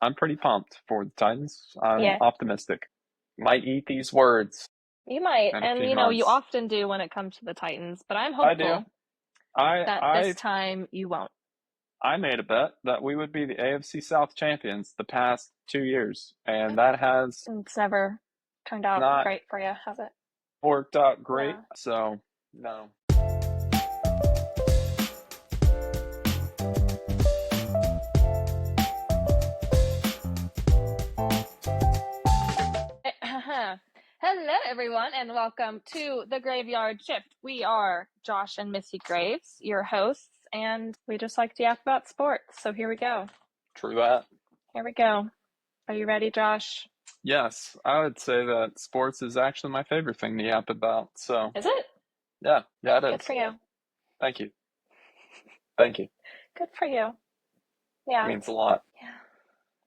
I'm pretty pumped for the Titans. I'm Yeah, optimistic. Might eat these words you might. in a And few you months. often do when it comes to the Titans, but I'm I do. hopeful I that this I time you won't. I made a bet that we would be the AFC South champions the past 2 years, and that has It's never turned out not great for you, has it? worked out great. Yeah. So no. Hello, everyone, and welcome to the Graveyard Shift. We are Josh and Missy Graves, your hosts, and we just like to yap about sports. So here we go. True that. Here we go. Are you ready, Josh? Yes, I would say that sports is actually my favorite thing to yap about. So Is it? yeah, it Good is. for you. Thank you. Thank you. Good for you. It Yeah. means a lot. Yeah.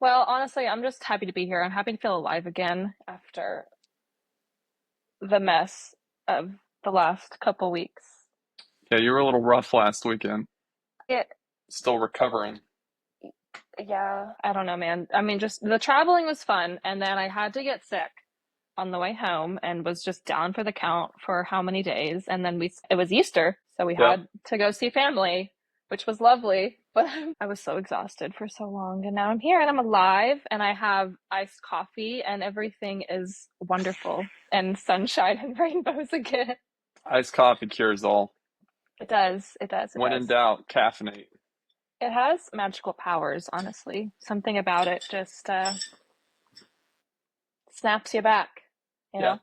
Well, honestly, I'm just happy to be here. I'm happy to feel alive again after the mess of the last couple weeks. Yeah, you were a little rough last weekend. It, Still recovering. yeah, I don't know, man. I mean, just the traveling was fun, and then I had to get sick on the way home and was just down for the count for how many days. And then it was Easter, so we Yep. had to go see family, which was lovely. But I was so exhausted for so long, and now I'm here and I'm alive, and I have iced coffee, and everything is wonderful and sunshine and rainbows again. Iced coffee cures all. It does. It does. It When in does. doubt, caffeinate. It has magical powers, honestly. Something about it just snaps you back, you Yeah. know?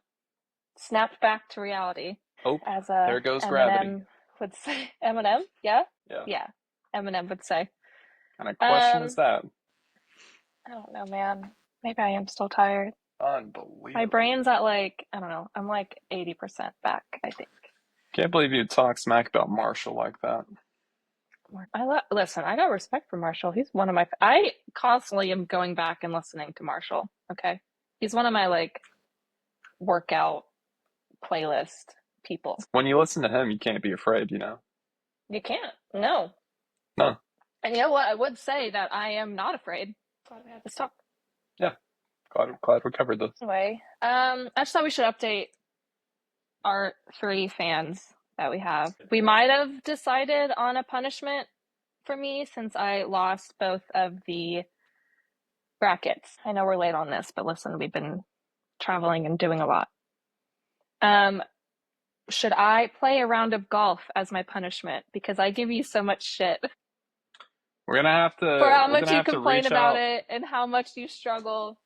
Snapped back to reality, Oh, as there goes gravity. Eminem would say. Eminem? Yeah? Yeah. Yeah. Eminem would say. Kind of question is Um, that? I don't know, man. Maybe I am still tired. My Unbelievable. brain's at like, I don't know, I'm like 80% back, I think. Can't believe you talk smack about Marshall like that. Listen, I got respect for Marshall. He's one of my, I constantly am going back and listening to Marshall, okay? He's one of my like workout playlist people. When you listen to him, you can't be afraid, you know? You can't. No. No. And you know what? I would say that I am not afraid. Glad we had this talk. Yeah. Glad we covered this. Anyway, I just thought we should update our three fans that we have. We might have decided on a punishment for me since I lost both of the brackets. I know we're late on this, but listen, we've been traveling and doing a lot. Should I play a round of golf as my punishment? Because I give you so much shit for how We're much gonna you have to complain reach about out. it and how much you struggle.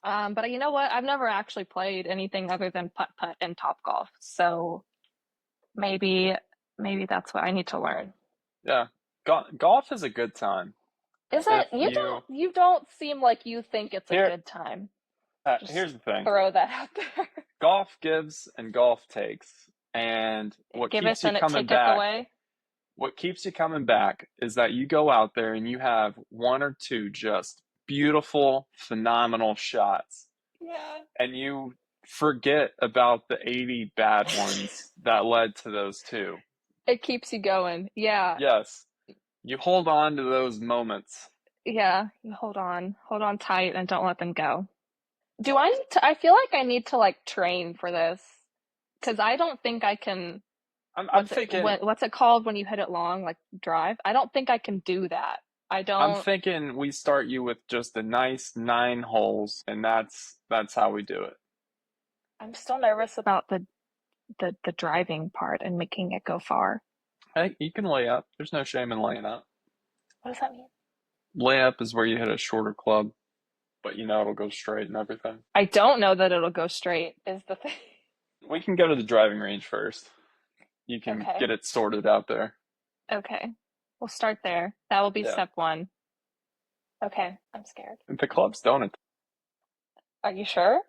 But you know what? I've never actually played anything other than putt-putt and Topgolf. So maybe that's what I need to learn. Yeah. Golf is a good time. Is If it? You don't seem like you think it's a here good time. Just here's the thing. throw that out there. Golf gives and golf takes. And It giveth and it taketh away. what keeps you coming back is that you go out there and you have one or two just beautiful, phenomenal shots. Yeah. And you forget about the 80 bad ones that led to those two. It keeps you going. Yeah. Yes, you hold on to those moments. Yeah. You hold on tight and don't let them go. Do I need to, I feel like I need to like train for this because I don't think I can, I'm thinking what's it called when you hit it long, like drive? I don't think I can do that. I I'm don't, thinking we start you with just a nice 9 holes, and that's how we do it. I'm still nervous about the driving part and making it go far. Hey, you can lay up. There's no shame in laying up. What does that mean? Layup is where you hit a shorter club, but you know it'll go straight and everything. I don't know that it'll go straight, is the thing. We can go to the driving range first. You can Okay. get it sorted out there. Okay. We'll start there. That will be Yeah. step one. Okay. I'm scared. The clubs don't. Are you sure?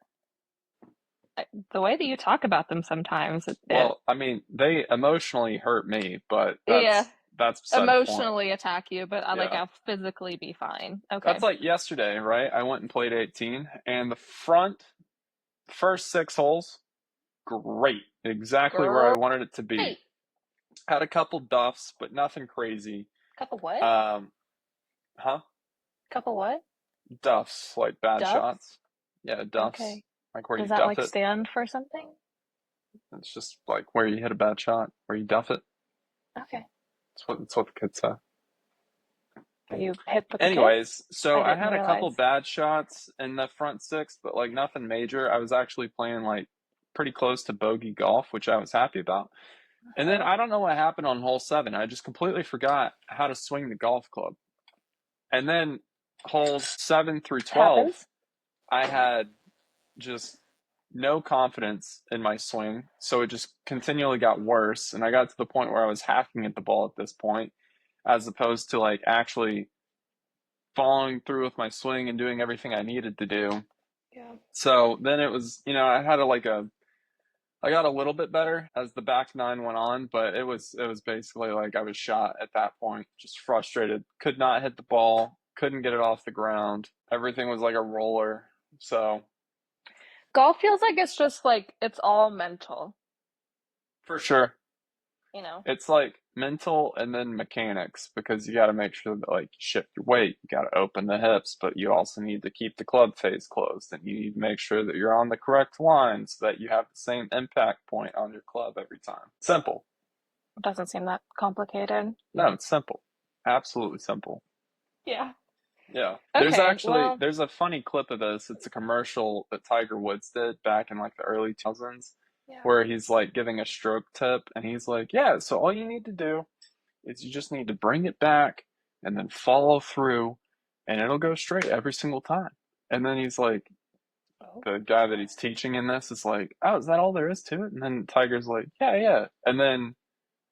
The way that you talk about them sometimes, Well, I mean, they emotionally hurt me, but yeah, that's beside the point. emotionally attack you, but Yeah. I'll physically be fine. Okay. That's like yesterday, right? I went and played 18, and the first 6 holes, great. Exactly where I wanted it to be. Great. Had a couple duffs, but nothing crazy. Couple what? Um, huh? Couple what? Duffs, like bad Duff? shots. Yeah, duffs. Okay. Like where you Does that duff like it. stand for something? It's just like where you hit a bad shot, where you duff it. Okay. That's what the kids say. Are you hip with the Anyways, kids? so I I didn't had a couple realize. bad shots in the front six, but like nothing major. I was actually playing like pretty close to bogey golf, which I was happy about. And then Uh-huh. I don't know what happened on hole 7. I just completely forgot how to swing the golf club. And then holes 7 through 12, Happens. I had just no confidence in my swing. So it just continually got worse. And I got to the point where I was hacking at the ball at this point, as opposed to like actually following through with my swing and doing everything I needed to do. Yeah. So then it was, I got a little bit better as the back nine went on, but it was basically like I was shot at that point, just frustrated, could not hit the ball, couldn't get it off the ground. Everything was like a roller. So Golf feels like it's just like it's all mental, for sure, you know? it's like mental and then mechanics because you got to make sure that like you shift your weight, you got to open the hips, but you also need to keep the club face closed and you need to make sure that you're on the correct line so that you have the same impact point on your club every time. Simple. It doesn't seem that complicated. No, it's simple. Absolutely simple. Yeah. Yeah. Okay, well, There's a funny clip of this. It's a commercial that Tiger Woods did back in like the early 2000s yeah. where he's like giving a stroke tip and he's like, "Yeah, so all you need to do is you just need to bring it back and then follow through and it'll go straight every single time." And then he's like, Oh. the guy that he's teaching in this is like, "Oh, is that all there is to it?" And then Tiger's like, "Yeah, yeah." And then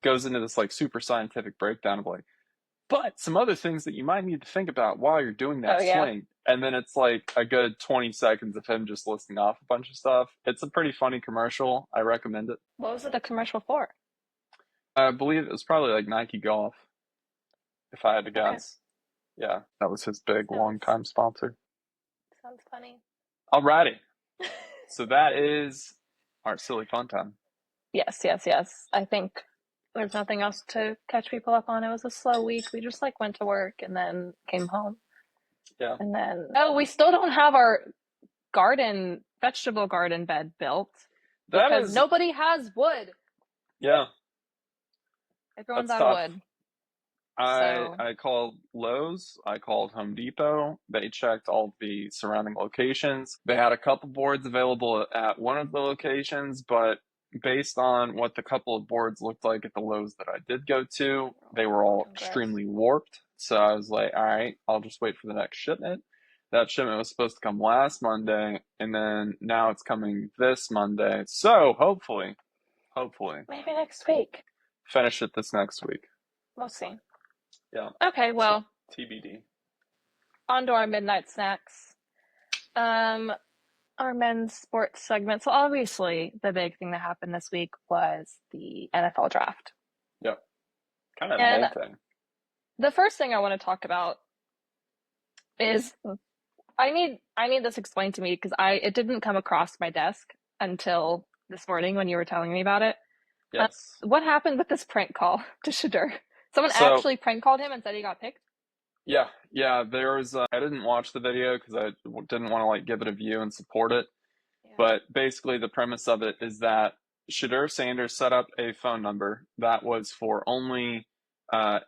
goes into this like super scientific breakdown of like, but some other things that you might need to think about while you're doing Oh that yeah. swing. And then it's like a good 20 seconds of him just listing off a bunch of stuff. It's a pretty funny commercial. I recommend it. What was it a commercial for? I believe it was probably like Nike Golf, if I had to Okay. guess. Yeah, that was his big long Sounds time sponsor. sounds funny. Alrighty. So that is our silly fun time. Yes, yes, yes. I think there's nothing else to catch people up on. It was a slow week. We just like went to work and then came home. Yeah. And then oh, we still don't have our vegetable garden bed built That because is, nobody has wood. yeah, Everyone's that's out of tough. wood. I So, I called Lowe's, I called Home Depot. They checked all the surrounding locations. They had a couple boards available at one of the locations, but based on what the couple of boards looked like at the Lowe's that I did go to, they were all congrats. extremely warped. So I was like, all right, I'll just wait for the next shipment. That shipment was supposed to come last Monday, and then now it's coming this Monday. So hopefully, Maybe next week. finish it this next week. We'll see. Yeah. Okay, So well, TBD. on to our midnight snacks. Um, our men's sports segment. So obviously, the big thing that happened this week was the NFL draft. Yep. Kind of the And main thing. the first thing I want to talk about is I need this explained to me because I it didn't come across my desk until this morning when you were telling me about it. Yes. What happened with this prank call to Shedeur? Someone So actually prank called him and said he got picked? yeah, there was. I didn't watch the video because I didn't want to like give it a view and support it. Yeah. But basically, the premise of it is that Shedeur Sanders set up a phone number that was for only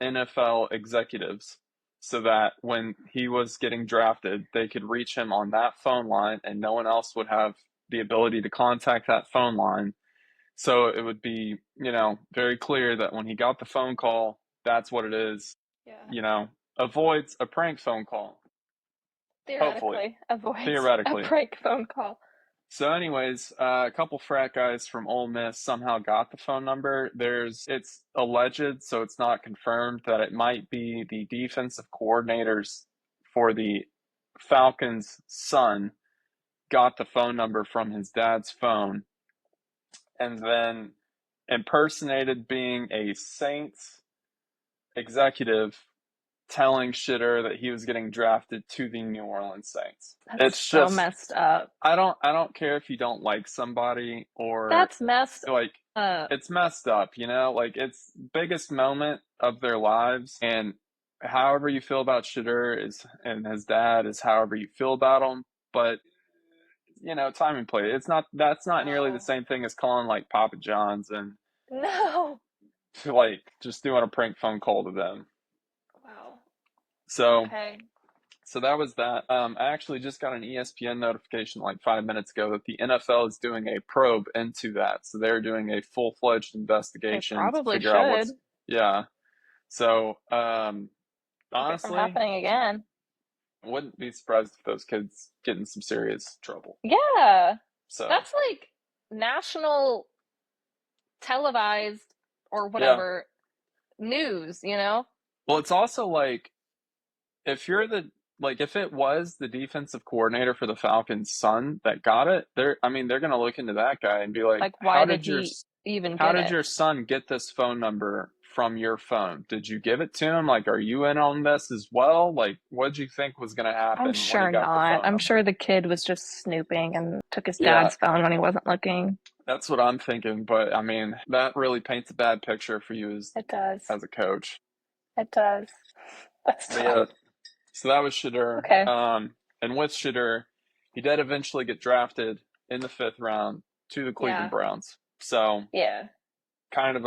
NFL executives, so that when he was getting drafted, they could reach him on that phone line, and no one else would have the ability to contact that phone line. So it would be, very clear that when he got the phone call, that's what it is. Yeah. You know, avoids a prank phone call. Hopefully, Theoretically avoids a theoretically. prank phone call. So, anyways, a couple frat guys from Ole Miss somehow got the phone number. It's alleged, so it's not confirmed that it might be the defensive coordinators for the Falcons' son got the phone number from his dad's phone and then impersonated being a Saints executive telling Shedeur that he was getting drafted to the New Orleans Saints. That's It's so just messed up. I don't care if you don't like somebody or That's messed like up. it's messed up, like it's biggest moment of their lives and however you feel about Shedeur is and his dad is however you feel about him. But time and play. That's not nearly the Oh, same thing as calling like Papa John's and no. like just doing a prank phone call to them. Wow. So Okay. so that was that. I actually just got an ESPN notification like 5 minutes ago that the NFL is doing a probe into that. So they're doing a full-fledged They investigation to probably figure out should what's yeah. So keep it from honestly, happening again. I wouldn't be surprised if those kids get in some serious trouble. Yeah. So That's like national televised or yeah. whatever news, you know? Well, it's also like if you're if it was the defensive coordinator for the Falcons' son that got it, they're gonna look into that guy and be like, Like, why did he even how get did it? your son get this phone number from your phone? Did you give it to him? Like, are you in on this as well? Like, what did you think was gonna I'm happen when he sure got the not. phone I'm sure number? the kid was just snooping and took his Yeah, dad's phone when he wasn't looking. that's what I'm thinking, but I mean, that really paints a bad picture for you It does. as a coach. It does. That's But tough. yeah, so that was Shedeur. Okay. And with Shedeur, he did eventually get drafted in the fifth round to the Cleveland Yeah. Browns. So Yeah. kind of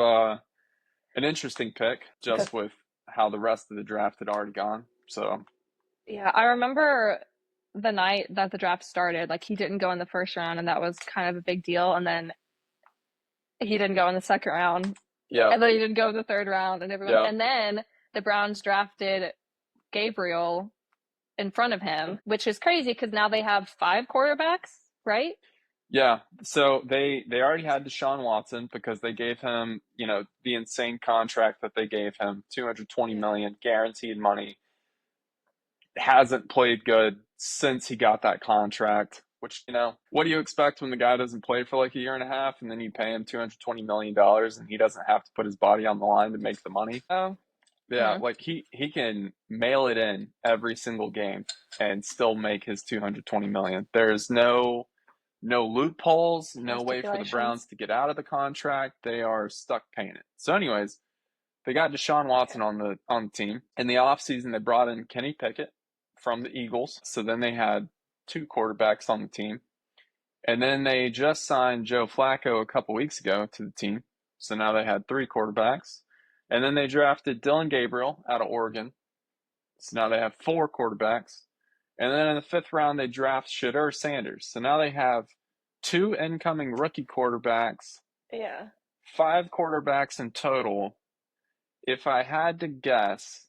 an interesting pick, Because just with how the rest of the draft had already gone. So yeah, I remember the night that the draft started, like he didn't go in the first round, and that was kind of a big deal. And then he didn't go in the second round, yeah, and then he didn't go in the third round, yeah, and then the Browns drafted Gabriel in front of him, which is crazy because now they have five quarterbacks, right? yeah. So they already had Deshaun Watson because they gave him, the insane contract that they gave him, 220 Yeah. million guaranteed money. Hasn't played good since he got that contract. Which, what do you expect when the guy doesn't play for like a year and a half and then you pay him $220 million and he doesn't have to put his body on the line to make the money? Oh. Yeah, Hmm. like he can mail it in every single game and still make his 220 million. There's no loopholes, No no way for the stipulations. Browns to get out of the contract. They are stuck paying it. So anyways, they got Deshaun Okay. Watson on the team. In the offseason, they brought in Kenny Pickett from the Eagles. So then they had two quarterbacks on the team. And then they just signed Joe Flacco a couple weeks ago to the team. So now they had three quarterbacks. And then they drafted Dylan Gabriel out of Oregon. So now they have four quarterbacks. And then in the fifth round, they draft Shedeur Sanders. So now they have two incoming rookie quarterbacks, Yeah. five quarterbacks in total. If I had to guess,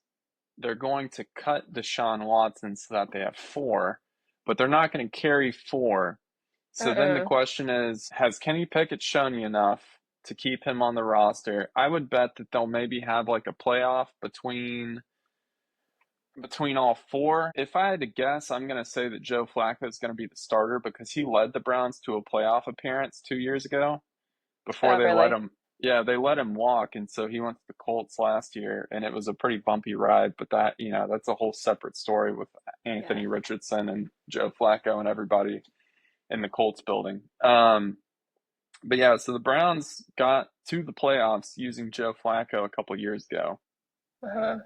they're going to cut Deshaun Watson so that they have four, but they're not going to carry four. So then the Uh-uh. question is, has Kenny Pickett shown you enough to keep him on the roster? I would bet that they'll maybe have like a playoff between all four. If I had to guess, I'm going to say that Joe Flacco is going to be the starter because he led the Browns to a playoff appearance 2 years ago before Oh, they let really? him. Yeah, they let him walk, and so he went to the Colts last year, and it was a pretty bumpy ride. But that's a whole separate story with Yeah. Anthony Richardson and Joe Flacco and everybody in the Colts building. But yeah, so the Browns got to the playoffs using Joe Flacco a couple years ago. Uh-huh.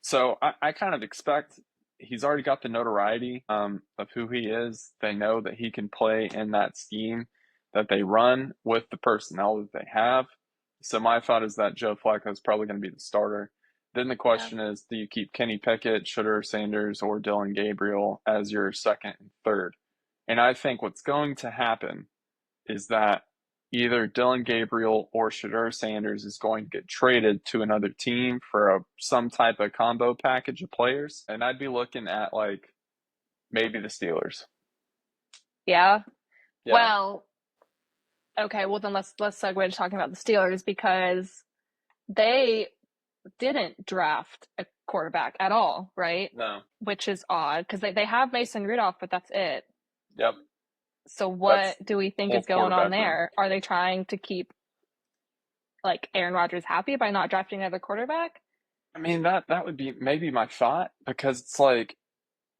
So I kind of expect he's already got the notoriety of who he is. They know that he can play in that scheme that they run with the personnel that they have. So my thought is that Joe Flacco is probably going to be the starter. Then the Yeah. question is, do you keep Kenny Pickett, Shedeur Sanders, or Dylan Gabriel as your second and third? And I think what's going to happen is that either Dylan Gabriel or Shedeur Sanders is going to get traded to another team for some type of combo package of players. And I'd be looking at like maybe the Steelers. Yeah. Yeah. Well, okay, well then let's segue to talking about the Steelers because they didn't draft a quarterback at all, right? No. Which is odd because they have Mason Rudolph, but that's it. Yep. So That's what do we think whole is going on quarterback room. there? Are they trying to keep like Aaron Rodgers happy by not drafting another quarterback? I mean that would be maybe my thought because it's like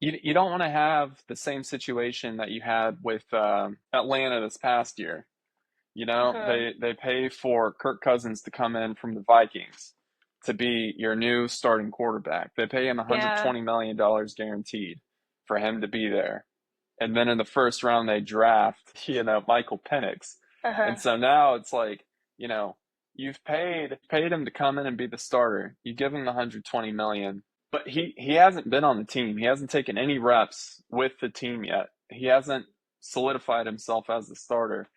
you don't want to have the same situation that you had with Atlanta this past year. Uh-huh. They pay for Kirk Cousins to come in from the Vikings to be your new starting quarterback. They pay him Yeah. $120 million guaranteed for him to be there. And then in the first round, they draft, Michael Penix. Uh-huh. And so now it's like, you know, you've paid him to come in and be the starter. You give him the 120 million, but he hasn't been on the team. He hasn't taken any reps with the team yet. He hasn't solidified himself as the starter.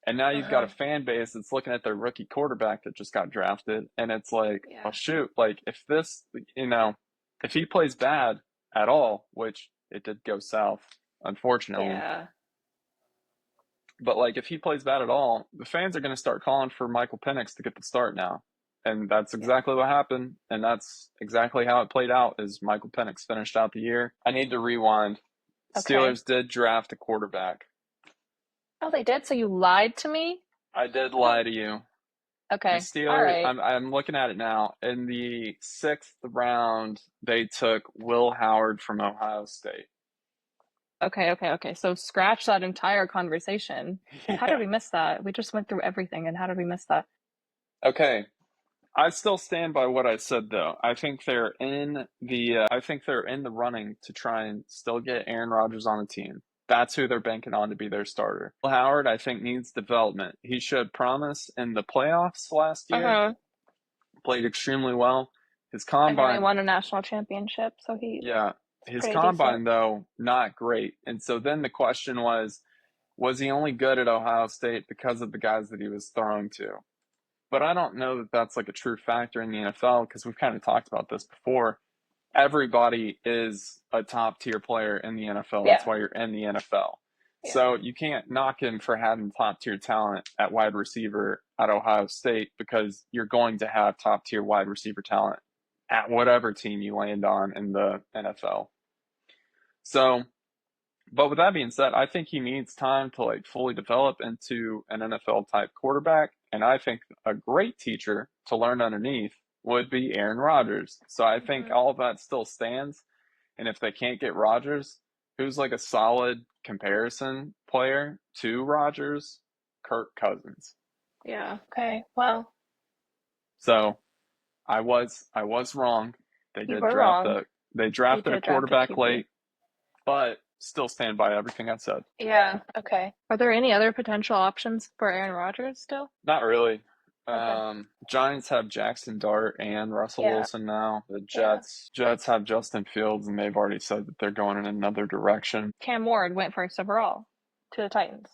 And now you've got a Uh-huh. fan base that's looking at their rookie quarterback that just got drafted, and it's like, well, Yeah. shoot, like if he plays bad at all, which it did go south, unfortunately, Yeah. but like if he plays bad at all, the fans are going to start calling for Michael Penix to get the start now. And that's Yeah. exactly what happened, and that's exactly how it played out. Is Michael Penix finished out the year? I need to rewind. Okay. Steelers did draft a quarterback. Oh, they did? So you lied to me? I did How? lie to you. The Okay. All Steelers, right. I'm looking at it now. In the sixth round, they took Will Howard from Ohio State. Okay. So scratch that entire conversation. How did Yeah. we miss that? We just went through everything, and how did we miss that? Okay. I still stand by what I said though. I think they're in the running to try and still get Aaron Rodgers on the team. That's who they're banking on to be their starter. Will Howard, I think, needs development. He showed promise in the playoffs last year, Uh-huh. played extremely well. His And then they combine, won a national championship, so he's yeah, his pretty decent. combine though, not great. And so then the question was he only good at Ohio State because of the guys that he was throwing to? But I don't know that that's like a true factor in the NFL because we've kind of talked about this before. Everybody is a top tier player in the NFL. That's Yeah. why you're in the NFL. Yeah. So you can't knock him for having top tier talent at wide receiver at Ohio State because you're going to have top tier wide receiver talent at whatever team you land on in the NFL. So, but with that being said, I think he needs time to like fully develop into an NFL type quarterback. And I think a great teacher to learn underneath would be Aaron Rodgers. So I think Hmm. all of that still stands. And if they can't get Rodgers, who's like a solid comparison player to Rodgers? Kirk Cousins. Yeah. Okay. Well, So I was wrong. They you did were draft wrong. a they They drafted a did draft a quarterback QB. late, but still stand by everything I said. Yeah. Okay. Are there any other potential options for Aaron Rodgers still? Not really. Okay. Giants have Jackson Dart and Russell Yeah. Wilson now. The Yeah. Jets have Justin Fields, and they've already said that they're going in another direction. Cam Ward went first overall to the Titans.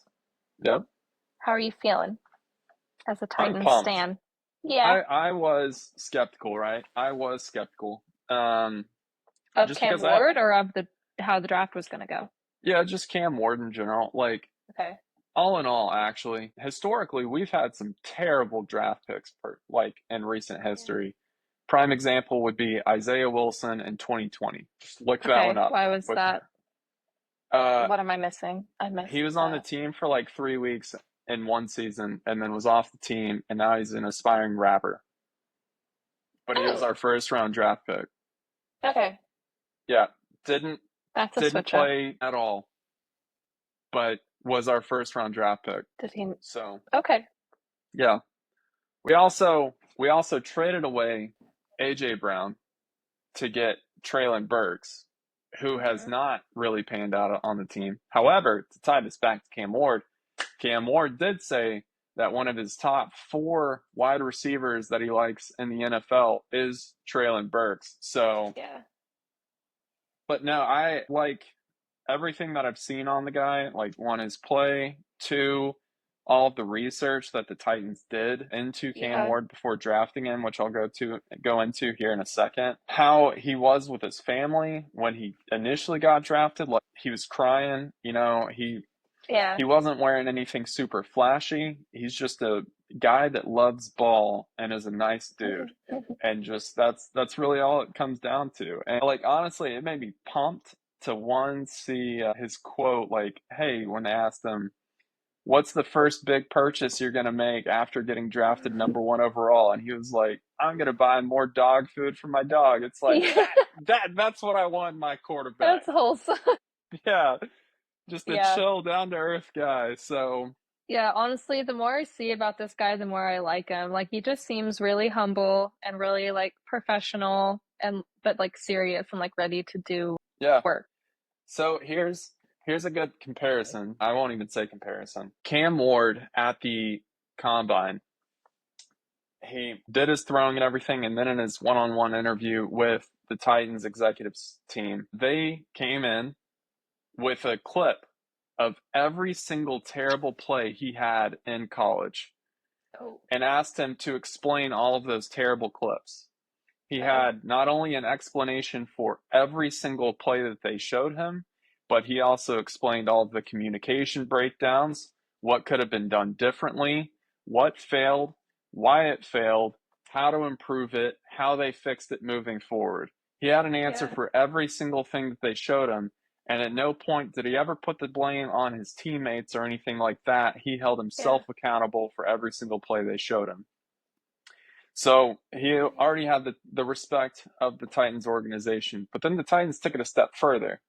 Yep, How are you feeling as a I'm Titans pumped. stan? Yeah. I was skeptical, right? I was skeptical. Of Just Cam because I Ward or of the how the draft was gonna go? yeah, just Cam Ward in general. Like Okay. all in all, actually, historically, we've had some terrible draft picks like in recent Yeah. history. Prime example would be Isaiah Wilson in 2020. Just look that one Okay. up. Why was With that? uh, What am I missing? I he missed was on the that. team for like 3 weeks in one season, and then was off the team, and now he's an aspiring rapper. But he was Oh, our first round draft pick. okay. Yeah, didn't That's a didn't switch up. play at all, but was our first round draft pick. Did he? So Okay. yeah, we also traded away AJ Brown to get Traylon Burks, who has Hmm. not really panned out on the team. However, to tie this back to Cam Ward did say that one of his top four wide receivers that he likes in the NFL is Traylon Burks. So, Yeah. but no, I like everything that I've seen on the guy. Like, one, his play, two, all of the research that the Titans did into Cam Yeah. Ward before drafting him, which I'll go into here in a second. How he was with his family when he initially got drafted, like he was crying, Yeah. he wasn't wearing anything super flashy. He's just a guy that loves ball and is a nice dude. And just that's really all it comes down to. And like honestly, it made me pumped to one see his quote like, "Hey," when they asked him, "What's the first big purchase you're gonna make after getting drafted number one overall?" And he was like, "I'm gonna buy more dog food for my dog." It's like Yeah. that's what I want in my quarterback. That's wholesome. Yeah, just a Yeah. chill, down to earth guy. So Yeah, honestly, the more I see about this guy, the more I like him. Like he just seems really humble and really like professional and but like serious and like ready to do Yeah. work. So here's a good comparison. I won't even say comparison. Cam Ward at the combine, he did his throwing and everything, and then in his one-on-one interview with the Titans executives team, they came in with a clip of every single terrible play he had in college Oh, and asked him to explain all of those terrible clips. He okay. had not only an explanation for every single play that they showed him, but he also explained all of the communication breakdowns, what could have been done differently, what failed, why it failed, how to improve it, how they fixed it moving forward. He had an answer Yeah. for every single thing that they showed him, and at no point did he ever put the blame on his teammates or anything like that. He held Yeah. himself accountable for every single play they showed him. So he already had the respect of the Titans organization, but then the Titans took it a step further.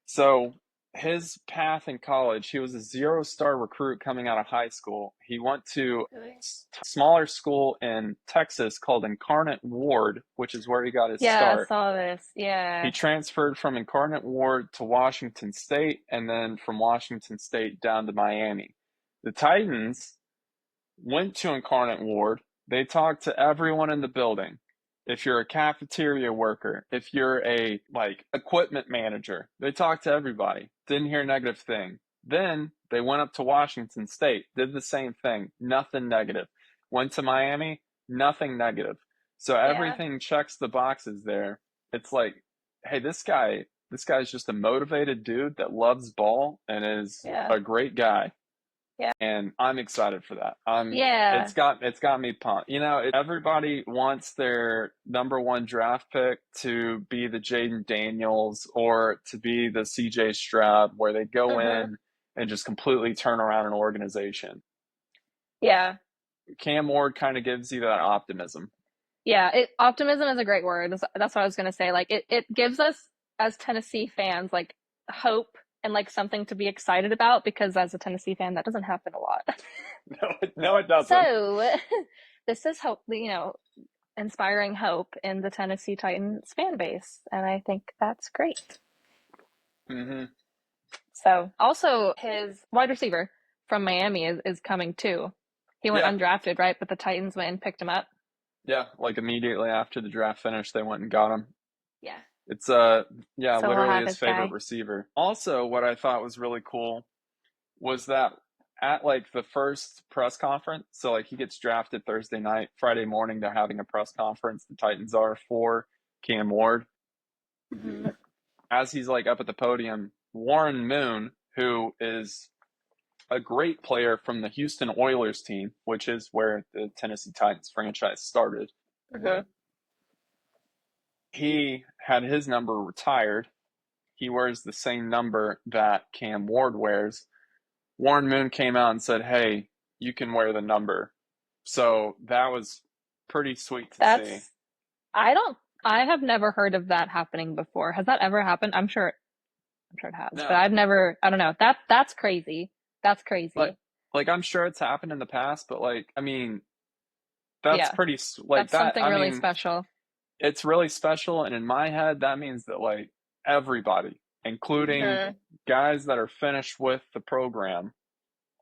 So his path in college, he was a zero-star recruit coming out of high school. He went to Really? a smaller school in Texas called Incarnate Ward, which is where he got his Yeah, I start. saw this. He Yeah. transferred from Incarnate Ward to Washington State and then from Washington State down to Miami. The Titans went to Incarnate Ward. They talked to everyone in the building. If you're a cafeteria worker, if you're a like equipment manager, they talked to everybody. Didn't hear a negative thing. Then they went up to Washington State, did the same thing, nothing negative. Went to Miami, nothing negative. So Yeah. everything checks the boxes there. It's like, hey, this guy's just a motivated dude that loves ball and is Yeah. a great guy, Yeah. and I'm excited for that. It's Yeah. got me pumped. Everybody wants their number one draft pick to be the Jaden Daniels or to be the CJ Stroud, where they go Hmm. in and just completely turn around an organization. Yeah. Cam Ward kind of gives you that optimism. Yeah. Optimism is a great word. That's what I was gonna say. Like it gives us as Tennessee fans like hope and like something to be excited about because as a Tennessee fan, that doesn't happen a lot. No, it doesn't. So this is hope, inspiring hope in the Tennessee Titans fan base, and I think that's great. Hmm. So also his wide receiver from Miami is coming too. He went Yeah, undrafted, right? But the Titans went and picked him up. yeah. Like immediately after the draft finished, they went and got him. Yeah. It's yeah, So we'll literally have his his favorite guy. receiver. Also, what I thought was really cool was that at like the first press conference, so like he gets drafted Thursday night, Friday morning they're having a press conference, the Titans are, for Cam Ward. Hmm. As he's like up at the podium, Warren Moon, who is a great player from the Houston Oilers team, which is where the Tennessee Titans franchise started, Hmm. he had his number retired. He wears the same number that Cam Ward wears. Warren Moon came out and said, "Hey, you can wear the number." So that was pretty sweet to see. That's I don't I have never heard of that happening before. Has that ever happened? I'm sure it has, but No, I've never I don't know. That's crazy. That's like crazy. like I'm sure it's happened in the past, but like I mean, that's Yeah. pretty like That's that. something I really mean, special. it's really special, and in my head, that means that like everybody, including Hmm. guys that are finished with the program,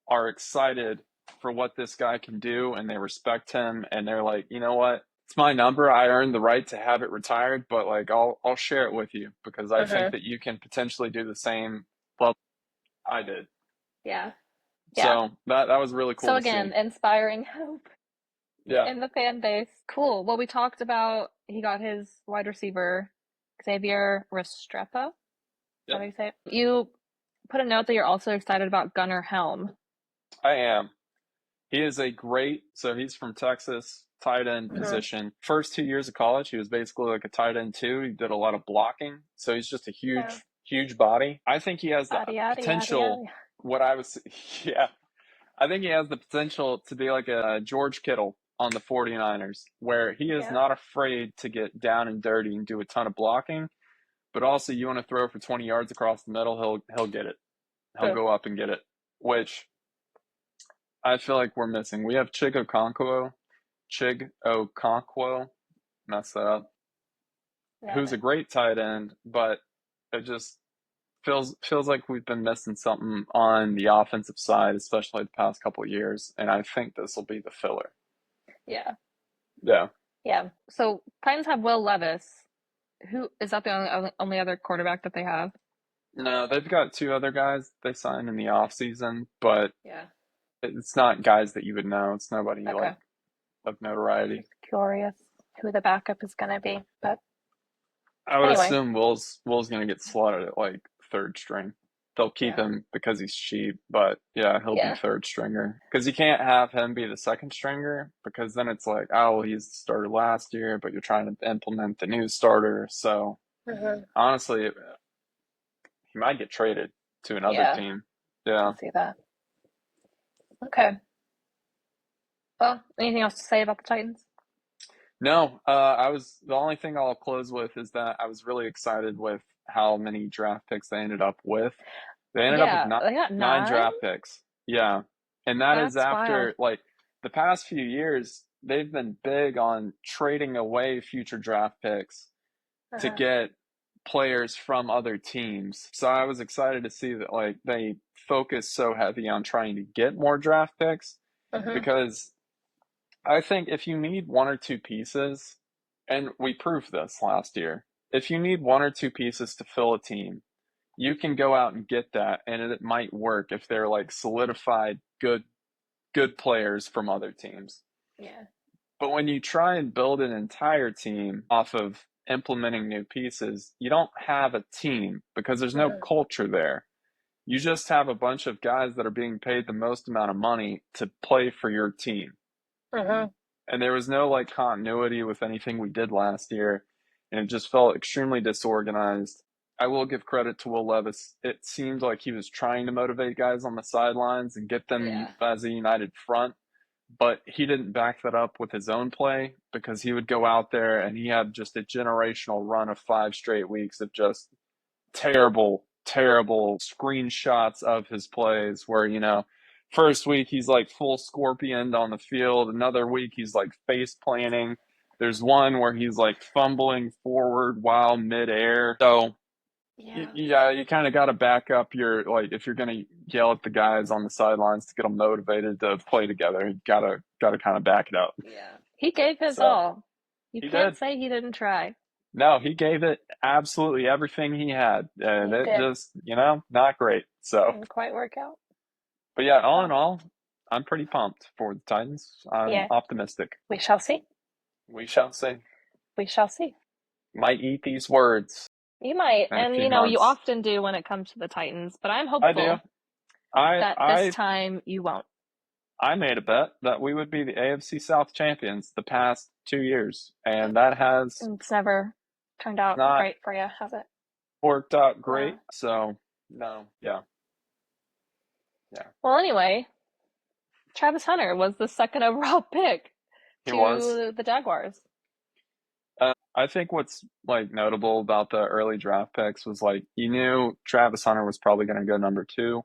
are excited for what this guy can do and they respect him and they're like, you know what? It's my number. I earned the right to have it retired, but like I'll share it with you because I think Hmm. that you can potentially do the same level I did. Yeah. Yeah. So that was really cool So to see. again, inspiring hope Yeah. in the fan base. Cool. Well, we talked about he got his wide receiver, Xavier Restrepo. Is that Yep. how you say it? You put a note that you're also excited about Gunnar Helm. I am. He is a great, so he's from Texas, tight end Hmm. position. First 2 years of college, he was basically like a tight end too. He did a lot of blocking. So he's just a Yeah. huge body. I think he has the Yada yada yada potential, yada. what I was, yeah, I think he has the potential to be like a George Kittle on the 49ers, where he is Yeah. not afraid to get down and dirty and do a ton of blocking. But also, you want to throw for 20 yards across the middle, he'll get it. He'll True. go up and get it, which I feel like we're missing. We have Chig Okonkwo, mess that up, Yeah, who's a great tight end, but it just feels like we've been missing something on the offensive side, especially the past couple of years, and I think this will be the filler. yeah, Yeah. yeah. So Titans have Will Levis. Who is that? The only other quarterback that they have? No, they've got two other guys they signed in the off season, but Yeah. it's not guys that you would know. It's nobody like Okay. of notoriety. Just curious who the backup is gonna be, but I would anyway. assume Will's gonna get slotted at like third string. They'll keep Yeah. him because he's cheap, but yeah, he'll be Yeah. third stringer because you can't have him be the second stringer because then it's like, oh, well, he's the starter last year, but you're trying to implement the new starter. So Hmm. honestly, he might get traded to another Yeah. team. I Yeah. can see that. Okay. Well, anything else to say about the Titans? No, the only thing I'll close with is that I was really excited with how many draft picks they ended up with. They ended up with Yeah, they got nine nine. draft picks. Yeah. And that is That's wild. after like the past few years, they've been big on trading away future draft picks to Uh-huh. get players from other teams. So I was excited to see that like they focus so heavy on trying to get more draft picks Uh-huh. because I think if you need one or two pieces, and we proved this last year, if you need one or two pieces to fill a team, you can go out and get that, and it might work if they're like solidified good players from other teams. Yeah. But when you try and build an entire team off of implementing new pieces, you don't have a team because there's no Uh-huh. culture there. You just have a bunch of guys that are being paid the most amount of money to play for your team. Uh-huh. And there was no like continuity with anything we did last year, and it just felt extremely disorganized. I will give credit to Will Levis. It seemed like he was trying to motivate guys on the sidelines and get them Yeah. as a united front, but he didn't back that up with his own play because he would go out there and he had just a generational run of 5 straight weeks of just terrible screenshots of his plays where, first week he's like full scorpion on the field. Another week he's like face planting. There's one where he's like fumbling forward while midair. So Yeah. yeah, you kind of got to back up your like if you're gonna yell at the guys on the sidelines to get them motivated to play together, you gotta kind of back it up. Yeah. He gave his So all. You he can't did. say he didn't try. No, he gave it absolutely everything he had, and He it did. just not great. So, Didn't quite work out. but yeah, all in Well, all, I'm pretty pumped for the Titans. I'm yeah. optimistic. We shall see. We shall see. We shall see. Might eat these words You might, in a and few you months. often do when it comes to the Titans, but I'm I do. hopeful I that this I time you won't. I made a bet that we would be the AFC South champions the past 2 years, and that has It's never turned out not great for you, has it? worked out Uh, great. So, no, yeah, yeah, well, anyway, Travis Hunter was the second overall pick he was. to the Jaguars. I think what's like notable about the early draft picks was like you knew Travis Hunter was probably going to go number two,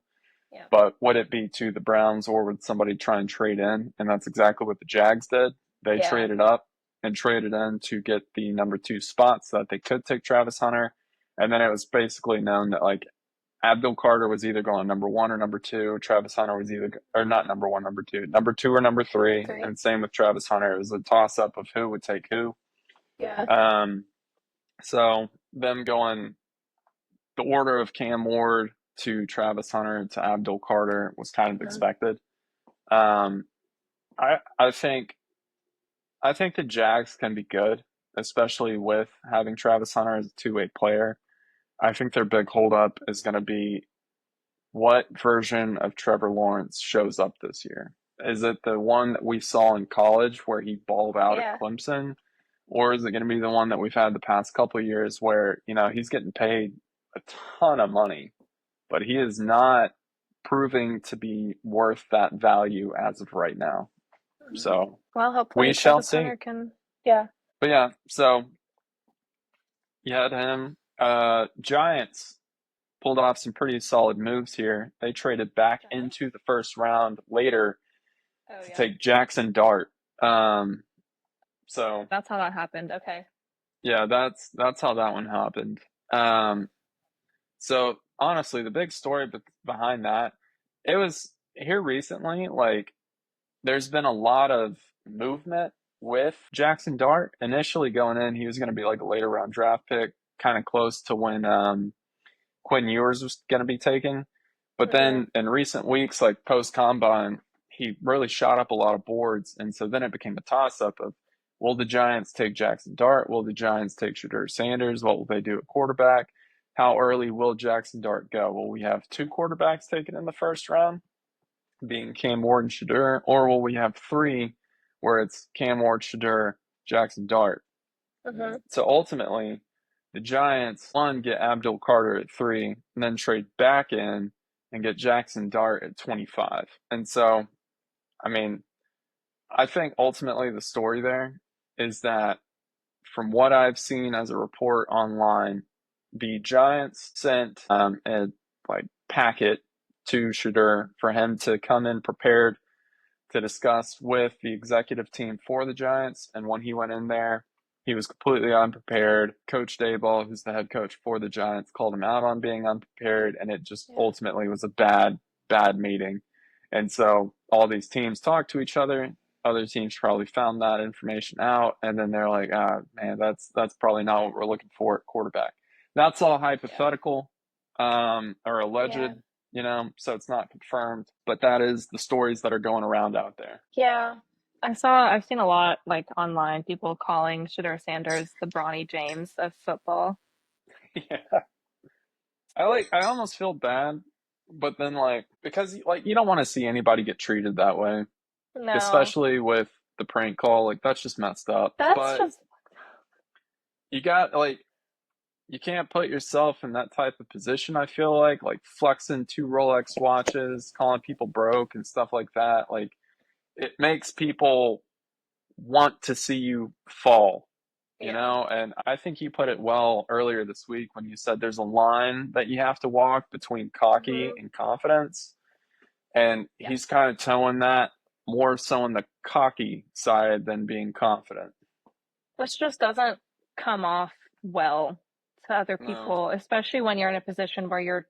Yeah. but would it be to the Browns or would somebody try and trade in? And that's exactly what the Jags did. They Yeah. traded up and traded in to get the number two spot so that they could take Travis Hunter. And then it was basically known that like Abdul Carter was either going number one or number two. Travis Hunter was either, or not number one, number two or number three. Three. And same with Travis Hunter. It was a toss up of who would take who. Yeah. Um, so them going the order of Cam Ward to Travis Hunter to Abdul Carter was kind of Mhm. expected. Um, I think the Jags can be good, especially with having Travis Hunter as a two-way player. I think their big holdup is going to be what version of Trevor Lawrence shows up this year. Is it the one that we saw in college where he balled out at Yeah. Clemson? Or is it going to be the one that we've had the past couple of years where, he's getting paid a ton of money, but he is not proving to be worth that value as of right now. Mhm. So Well, we hopefully shall Travis see. Hunter can. Yeah. But yeah, so you had him. Giants pulled off some pretty solid moves here. They traded back Giants. into the first round later Oh to yeah. take Jackson Dart. Um, so That's how that happened. Okay. yeah, that's how that one happened. Um, so honestly, the big story behind that, it was here recently, like there's been a lot of movement with Jackson Dart. Initially going in, he was going to be like a later round draft pick, kind of close to when Quinn Ewers was going to be taken. But Mhm. then in recent weeks, like post combine, he really shot up a lot of boards. And so then it became a toss up of, will the Giants take Jackson Dart? Will the Giants take Shedeur Sanders? What will they do at quarterback? How early will Jackson Dart go? Will we have two quarterbacks taken in the first round, being Cam Ward and Shedeur, or will we have three where it's Cam Ward, Shedeur, Jackson Dart? Mhm. So ultimately, the Giants, one, get Abdul Carter at 3, and then trade back in and get Jackson Dart at 25. And so, I mean, I think ultimately the story there is that from what I've seen as a report online, the Giants sent a like packet to Shedeur for him to come in prepared to discuss with the executive team for the Giants. And when he went in there, he was completely unprepared. Coach Dayball, who's the head coach for the Giants, called him out on being unprepared, and it just Yeah. ultimately was a bad meeting. And so all these teams talked to each other. Other teams probably found that information out, and then they're like, "Ah, man, that's probably not what we're looking for at quarterback." That's all Yeah. hypothetical, or Yeah. alleged, so it's not confirmed, but that is the stories that are going around out there. Yeah. I've seen a lot like online people calling Shedeur Sanders the Bronny James of football. Yeah. I almost feel bad, but then like because like you don't want to see anybody get treated that way, No. especially with the prank call, like that's just messed up. That's But just you got like you can't put yourself in that type of position, I feel like flexing two Rolex watches, calling people broke and stuff like that. Like it makes people want to see you fall, yeah. and I think you put it well earlier this week when you said there's a line that you have to walk between cocky Mhm. and confidence, and Yes. he's kind of towing that more so on the cocky side than being confident. Which just doesn't come off well to other No. people, especially when you're in a position where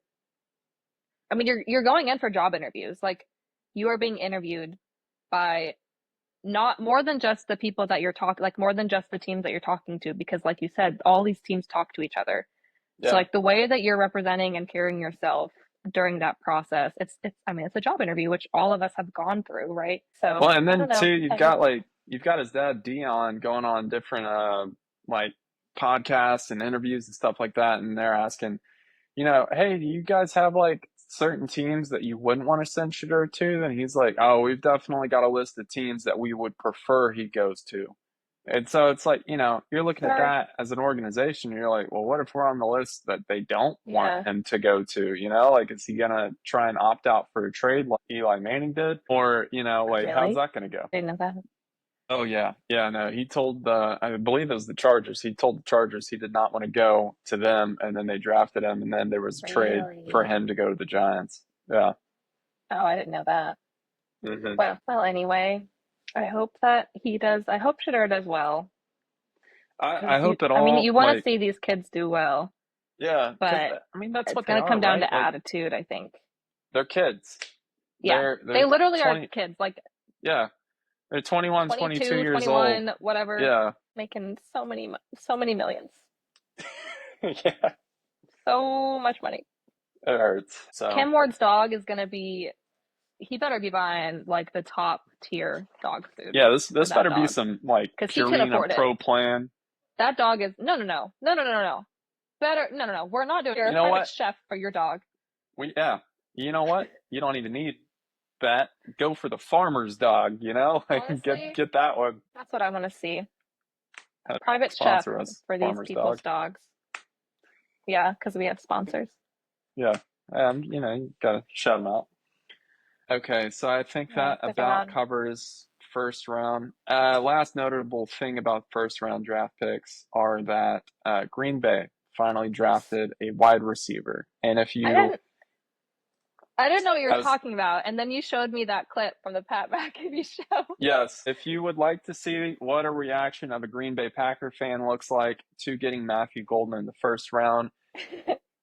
I mean you're going in for job interviews. Like you are being interviewed by not more than just the people that you're talking like more than just the teams that you're talking to because like you said all these teams talk to each other. So Yeah. like the way that you're representing and carrying yourself during that process, it's I mean it's a job interview which all of us have gone through, right? So Well, and I then don't know. too, I hope you've got his dad Dion going on different like podcasts and interviews and stuff like that, and they're asking, hey, do you guys have like certain teams that you wouldn't want to send Shedeur to? And he's like, oh, we've definitely got a list of teams that we would prefer he goes to. And so it's like, you're looking at sure. that as an organization. You're like, well, what if we're on the list that they don't want Yeah. him to go to? Like, is he going to try and opt out for a trade like Eli Manning did? Or, like, how's Really? that going to go? Didn't know that. Oh yeah, yeah. No, he told I believe it was the Chargers. He told the Chargers he did not want to go to them, and then they drafted him, and then there was a trade for Really? him to go to the Giants. Yeah. Oh, I didn't know that. Hmm. Well, anyway, I hope that he does. I hope Shador does well I because you, hope it I mean, all you want to like see these kids do well, yeah, because but I mean that's it's what they going to are, come down right? to Like attitude, I think. they're kids. Yeah, They're they literally are 20. kids, like Yeah, they're 21, 22 22, years old. 21, whatever, Yeah, making so many millions, yeah. so much money. It hurts. So Cam Ward's dog is going to be, he better be buying like the top tier dog food yeah, this for this that better be dog some like because he can Purina afford it. Pro Plan. That dog is, no. Better, no. We're not doing You a know private what? chef for your dog. Yeah. You know what? You don't even need that. Go for the farmer's dog, like Honestly, get that one. that's what I want to see. A private chef Sponsor us, for these farmer's dog. people's dogs. Yeah, because we have sponsors. Yeah. You gotta shout them out. Okay, so I think All right, that moving about on. covers first round. Last notable thing about first round draft picks are that Green Bay finally Yes. drafted a wide receiver. And if I you didn't. I didn't know what you were As talking about, and then you showed me that clip from the Pat McAfee show. Yes, if you would like to see what a reaction of a Green Bay Packer fan looks like to getting Matthew Goldman in the first round,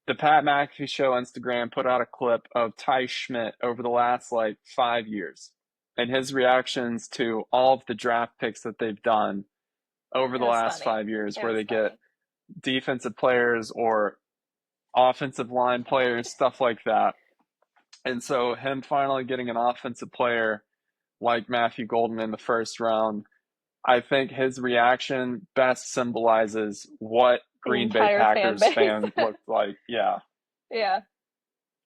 the Pat McAfee Show Instagram put out a clip of Ty Schmidt over the last 5 years and his reactions to all of the draft picks that they've done over It the was last funny. 5 years, It where was they get funny. defensive players or offensive line players, stuff like that. And so him finally getting an offensive player like Matthew Golden in the first round, I think his reaction best symbolizes what The Green Bay entire fan Packers base. fan looked like. Yeah. Yeah,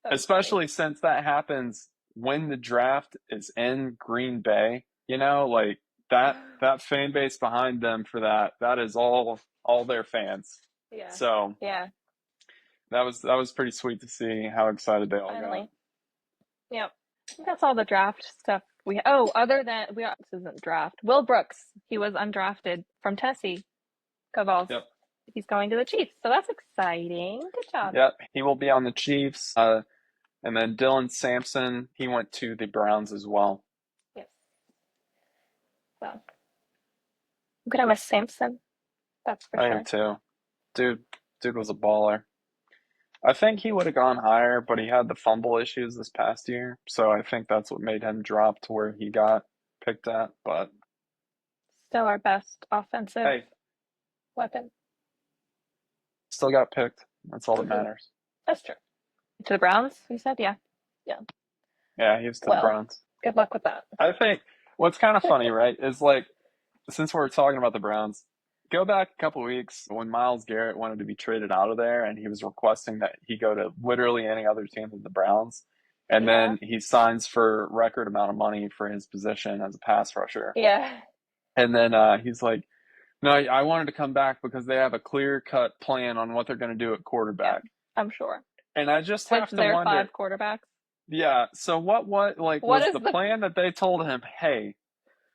that was funny. Especially since that happens when the draft is in Green Bay, like that fan base behind them for that is all their fans. Yeah, So yeah, that was pretty sweet to see how excited they all got. finally. Yep. I think that's all the draft stuff we. Oh, other than this isn't draft. Will Brooks, he was undrafted from Tennessee. Go Vols. Yep. He's going to the Chiefs, so that's exciting. Good job. Yep. He will be on the Chiefs. And then Dylan Sampson, he went to the Browns as well. Yes. So I'm gonna miss Sampson. That's for I sure. am too. Dude was a baller. I think he would have gone higher, but he had the fumble issues this past year. So I think that's what made him drop to where he got picked at. But Still our best offensive hey, weapon. still got picked. That's all that Mhm. matters. That's true. To the Browns, you said? Yeah. Yeah. Yeah, he was to the Well, Browns. good luck with that. I think what's kind of funny, right, is since we're talking about the Browns, go back a couple weeks when Myles Garrett wanted to be traded out of there and he was requesting that he go to literally any other team than the Browns. And Yeah. then he signs for a record amount of money for his position as a pass rusher. Yeah. And then he's like, no, I wanted to come back because they have a clear-cut plan on what they're going to do at quarterback. Yeah, I'm sure. And I just With have to their wonder. 5 quarterbacks. Yeah, so what What was is the the plan that they told him, hey,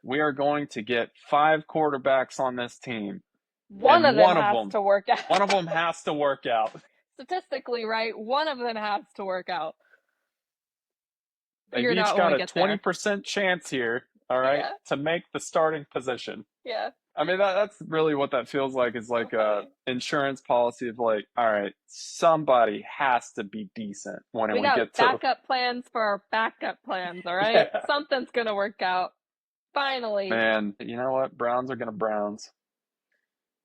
we are going to get 5 quarterbacks on this team. one and of them one of has them- to work out. One of them has to work out. Statistically, right? One of them has to work out. They've You're each not got gonna a get there. 20% chance here, all right, Yeah. to make the starting position. Yeah. I mean, that's really what that feels like, is like a Okay. insurance policy of all right, somebody has to be decent when We we got get to backup plans for our backup plans, all right? Yeah. Something's gonna work out. Finally. Man, you know what? Browns are gonna Browns.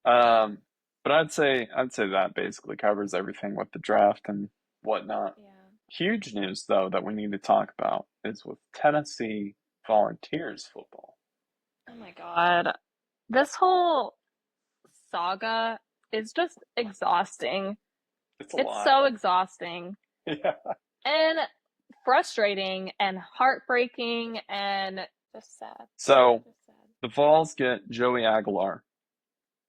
But I'd say that basically covers everything with the draft and whatnot. Yeah. Huge news though that we need to talk about is with Tennessee Volunteers football. Oh my God. This whole saga is just exhausting. It's a It's lot. so exhausting Yeah. and frustrating and heartbreaking and just sad. So Just sad. the Vols get Joey Aguilar,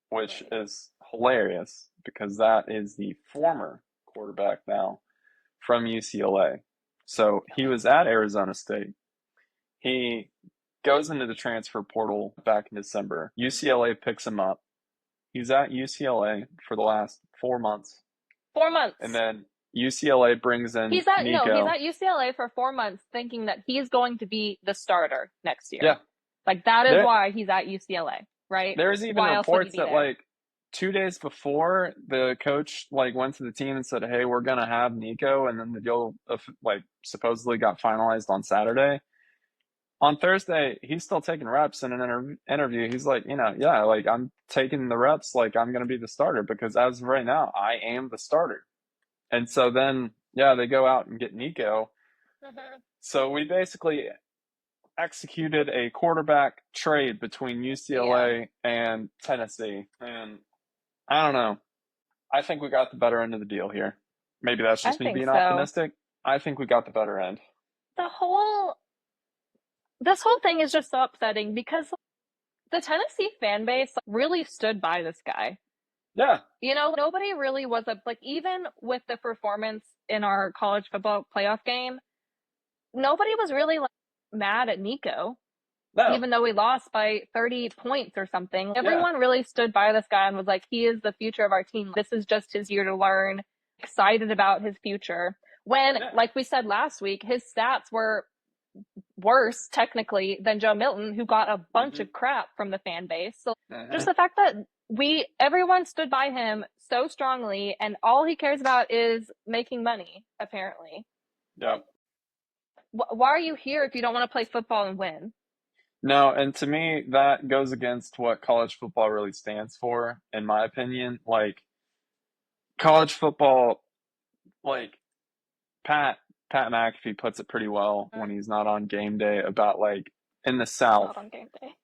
which Right. is hilarious because that is the former quarterback now from UCLA. So he was at Arizona State. He goes into the transfer portal back in December. UCLA picks him up. He's at UCLA for the last 4 months. 4 months. And then UCLA brings in he's at Nico. He's at UCLA for 4 months thinking that he's going to be the starter next year. Yeah. Like that is why he's at UCLA, right? There's even Why else would he reports be that there? 2 days before, the coach went to the team and said, "Hey, we're gonna have Nico," and then the deal supposedly got finalized on Saturday. On Thursday, he's still taking reps in an interview. He's like, I'm taking the reps, I'm gonna be the starter because as of right now, I am the starter. And so then, they go out and get Nico. Mm-hmm. So we basically executed a quarterback trade between UCLA and Tennessee, and I don't know. I think we got the better end of the deal here. Maybe that's just me being optimistic. I think we got the better end. This whole thing is just so upsetting because the Tennessee fan base really stood by this guy. Yeah. Nobody really was even with the performance in our college football playoff game, nobody was really mad at Nico. No. Even though we lost by 30 points or something. Everyone really stood by this guy and was like, he is the future of our team. This is just his year to learn. Excited about his future. when, Yeah. like we said last week, his stats were worse technically than Joe Milton, who got a bunch of crap from the fan base. So just the fact that everyone stood by him so strongly, and all he cares about is making money, apparently. Yep. Why are you here if you don't want to play football and win? No, and to me, that goes against what college football really stands for, in my opinion. Like, college football, like, Pat Pat McAfee puts it pretty well when he's not on game day about, like, in the South. Not on game day.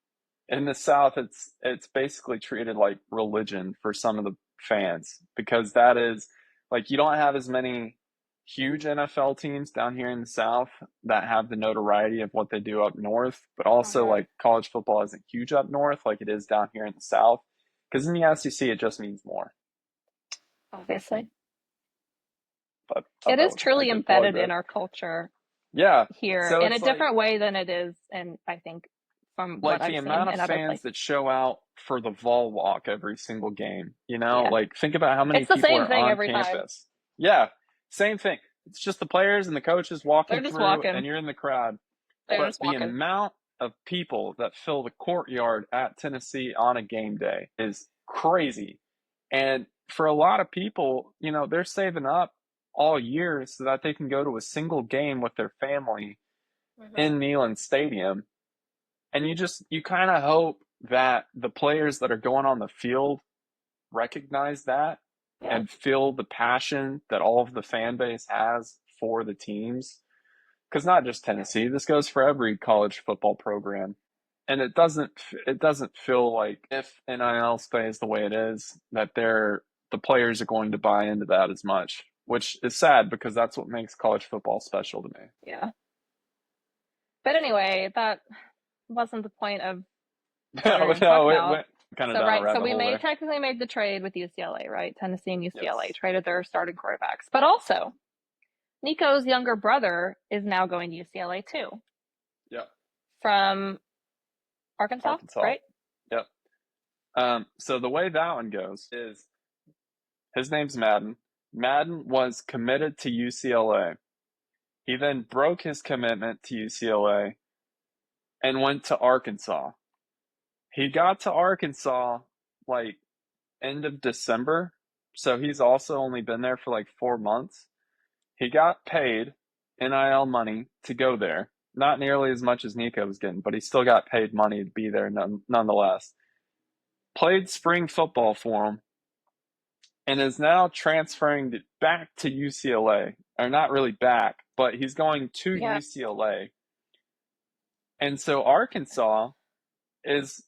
In the South, it's basically treated like religion for some of the fans because that is like you don't have as many huge NFL teams down here in the South that have the notoriety of what they do up north, but also like college football isn't huge up north like it is down here in the South. Because in the SEC, it just means more. Obviously. But it is truly embedded in our culture. Yeah. Here So in a different way than it is, and I think from like what I've the seen amount in of other fans places. that show out for the Vol Walk every single game, you know, Yeah. like think about how many It's the people same are thing on every campus. Yeah, same thing. It's just the players and the coaches walking They're just through, walking. and you're in the crowd. They're But just the walking. amount of people that fill the courtyard at Tennessee on a game day is crazy. And for a lot of people, you know, they're saving up all year so that they can go to a single game with their family in Neyland Stadium. And you kind of hope that the players that are going on the field recognize that and feel the passion that all of the fan base has for the teams. Because not just Tennessee, this goes for every college football program. And it doesn't feel like if NIL stays the way it is that the players are going to buy into that as much, which is sad because that's what makes college football special to me. Yeah. But anyway, that wasn't the point of No, it went kind of so down a rabbit so we hole there. technically made the trade with UCLA, right? Tennessee and UCLA Yes. traded their starting quarterbacks. But also, Nico's younger brother is now going to UCLA too. Yep. From Arkansas. Right? Yep. So the way that one goes is his name's Madden. Madden was committed to UCLA. He then broke his commitment to UCLA and went to Arkansas. He got to Arkansas like end of December, so he's also only been there for like 4 months. He got paid NIL money to go there. Not nearly as much as Nico was getting, but he still got paid money to be there nonetheless. Played spring football for him and is now transferring back to UCLA. Or not really back, but he's going to UCLA. And so Arkansas is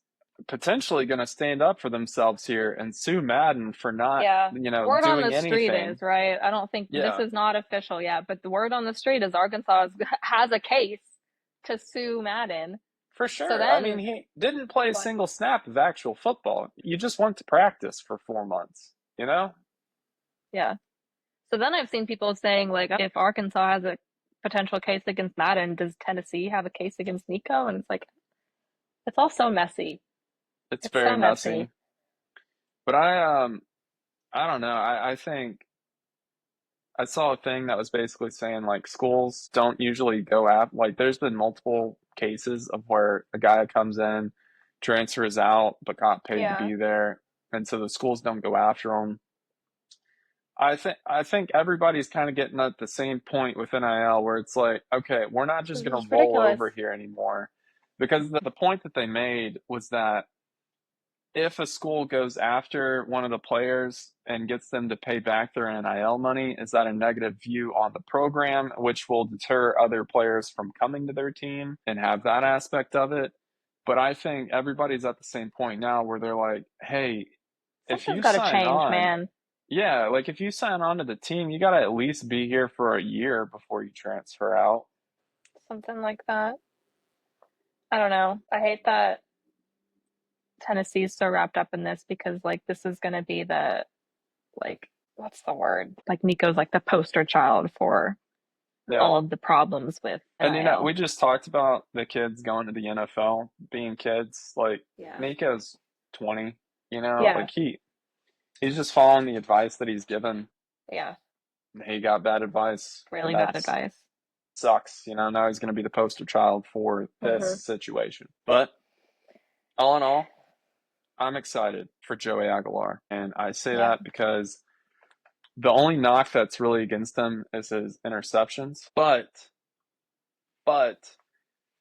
potentially going to stand up for themselves here and sue Madden for not, word doing on the street anything. is, right? I don't think this is not official yet, but the word on the street is Arkansas has a case to sue Madden. For sure. So then, I mean, he didn't play a single snap of actual football. You just went to practice for 4 months, you know? Yeah. So then I've seen people saying, like, if Arkansas has a potential case against Madden, does Tennessee have a case against Nico? And it's like, it's all so messy. It's very so messy. But I don't know. I think I saw a thing that was basically saying like schools don't usually go after, like there's been multiple cases of where a guy comes in, transfers out, but got paid to be there. And so the schools don't go after them. I think everybody's kind of getting at the same point with NIL where it's like, okay, we're not just going to roll over here anymore. Because the point that they made was that if a school goes after one of the players and gets them to pay back their NIL money, is that a negative view on the program, which will deter other players from coming to their team and have that aspect of it? But I think everybody's at the same point now where they're like, hey, if you sign on, man. Yeah, like if you sign on to the team, you got to at least be here for a year before you transfer out. Something like that. I don't know. I hate that Tennessee's so wrapped up in this because like this is going to be the like what's the word? Like Nico's like the poster child for all of the problems with NIL. And we just talked about the kids going to the NFL being kids. Like Nico's 20, like he's just following the advice that he's given. Yeah. he got bad advice, Really and bad that's advice. sucks. Now he's going to be the poster child for this Hmm. situation. But all in all, I'm excited for Joey Aguilar, and I say Yeah. that because the only knock that's really against him is his interceptions. But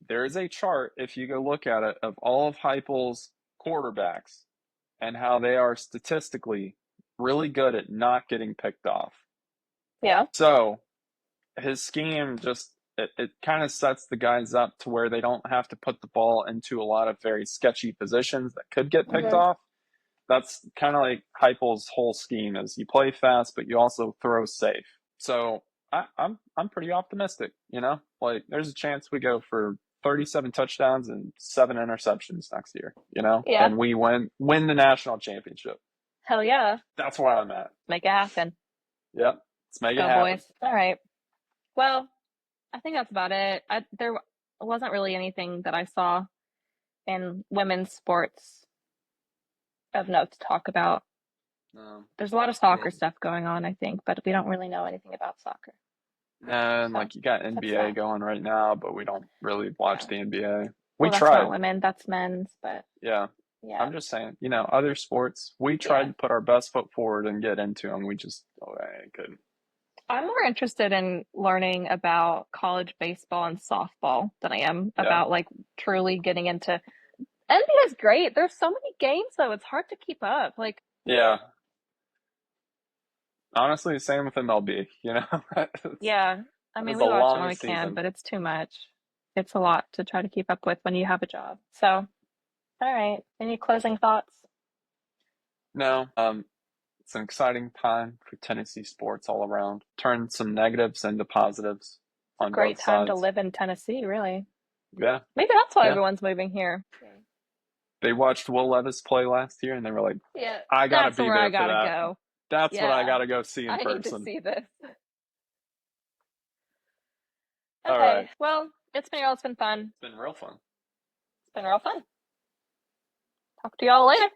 there is a chart, if you go look at it, of all of Heupel's quarterbacks and how they are statistically really good at not getting picked off. Yeah. So his scheme just it kind of sets the guys up to where they don't have to put the ball into a lot of very sketchy positions that could get picked Hmm. off. That's kind of like Heupel's whole scheme is you play fast, but you also throw safe. So I'm pretty optimistic. Like there's a chance we go for 37 touchdowns and 7 interceptions next year. Yeah. And we win the national championship. Hell yeah. That's where I'm at. Make it happen. Yep, let's Let's make it go, happen. boys. All right. Well, I think that's about it. There wasn't really anything that I saw in women's sports of note to talk about. There's a lot of soccer Well, stuff going on, I think, but we don't really know anything about soccer. and So like you got that's NBA that. going right now, but we don't really watch Yeah. the NBA. We Well, that's not tried. women, that's men's, but Yeah. yeah. I'm just saying, other sports, we tried Yeah. to put our best foot forward and get into them. We just, I couldn't. I'm more interested in learning about college baseball and softball than I am Yeah. about like truly getting into NBA is great. There's so many games though, it's hard to keep up. Like, Yeah. Honestly, same with MLB, It's, yeah. I mean, it's a we watch it when long we can, season. but it's too much. It's a lot to try to keep up with when you have a job. So, all right. Any closing thoughts? No, it's an exciting time for Tennessee sports all around. Turn some negatives into positives It's a on great both time to sides. live in Tennessee, really. Yeah. Maybe that's why Yeah. everyone's moving here. They watched Will Levis play last year and they were like, Yeah, I got to that's be where I there for gotta that. go. That's what I got Yeah, to go see in I need to person. see this. All right. Okay, well, it's been fun. It's been real fun. It's been real fun. Talk to y'all later.